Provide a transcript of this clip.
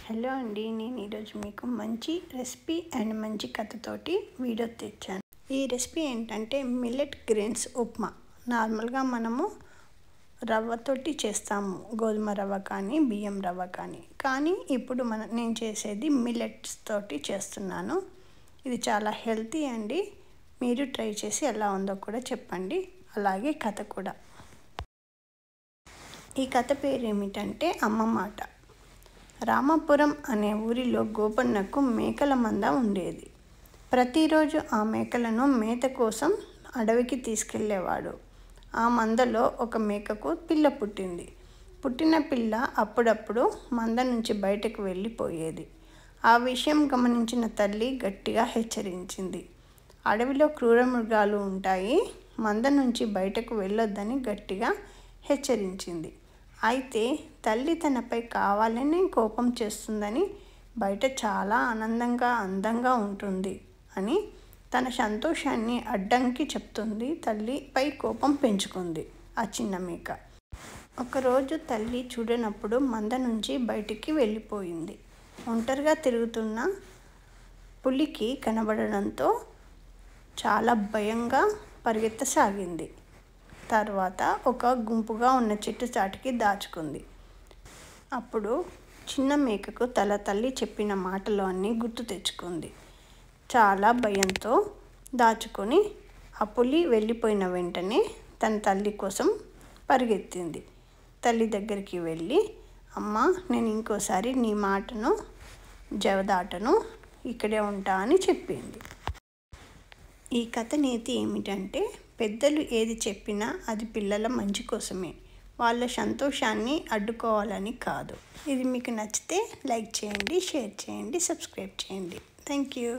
Hello అండి, నేను ఈరోజు మీకు మంచి రెసిపీ అండ్ మంచి కథతోటి వీడియో తెచ్చాను. ఈ రెసిపీ ఏంటంటే మిల్లెట్ గ్రెయిన్స్ ఉప్మా. నార్మల్గా మనము రవ్వతోటి చేస్తాము, గోధుమ రవ్వ కానీ బియ్యం రవ్వ కానీ ఇప్పుడు నేను చేసేది మిల్లెట్స్ తోటి చేస్తున్నాను. ఇది చాలా హెల్తీ అండి. మీరు ట్రై చేసి ఎలా ఉందో కూడా చెప్పండి. అలాగే కథ కూడా. ఈ కథ పేరు ఏమిటంటే అమ్మ మాట. రామాపురం అనే ఊరిలో గోపన్నకు మేకల మంద ఉండేది. ప్రతిరోజు ఆ మేకలను మేత కోసం అడవికి తీసుకెళ్ళేవాడు. ఆ మందలో ఒక మేకకు పిల్ల పుట్టింది. పుట్టిన పిల్ల అప్పుడప్పుడు మంద నుంచి బయటకు వెళ్ళిపోయేది. ఆ విషయం గమనించిన తల్లి గట్టిగా హెచ్చరించింది. అడవిలో క్రూర మృగాలు ఉంటాయి, మంద నుంచి బయటకు వెళ్ళొద్దని గట్టిగా హెచ్చరించింది. అయితే తల్లి తనపై కావాలనే కోపం చేస్తుందని, బయట చాలా అందంగా ఉంటుంది అని తన సంతోషాన్ని అడ్డంకి చెప్తుంది. తల్లిపై కోపం పెంచుకుంది ఆ చిన్న మేక. ఒకరోజు తల్లి చూడనప్పుడు మంద నుంచి బయటికి వెళ్ళిపోయింది. ఒంటరిగా తిరుగుతున్న పులికి కనబడడంతో చాలా భయంగా పరిగెత్తసాగింది. తర్వాత ఒక గుంపుగా ఉన్న చెట్టు చాటుకి దాచుకుంది. అప్పుడు చిన్న మేకకు తల్లి చెప్పిన మాటలు అన్నీ గుర్తు తెచ్చుకుంది. చాలా భయంతో దాచుకొని ఆ పులి వెళ్ళిపోయిన వెంటనే తన తల్లి కోసం పరిగెత్తింది. తల్లి దగ్గరికి వెళ్ళి, అమ్మ, నేను ఇంకోసారి నీ మాటను జవదాటను, ఇక్కడే ఉంటా అని చెప్పింది. ఈ కథ నీతి ఏమిటంటే, పెద్దలు ఏది చెప్పినా అది పిల్లల మంచి కోసమే, వాళ్ళ సంతోషాన్ని అడ్డుకోవాలని కాదు. ఇది మీకు నచ్చితే లైక్ చేయండి, షేర్ చేయండి, సబ్స్క్రైబ్ చేయండి. Thank you.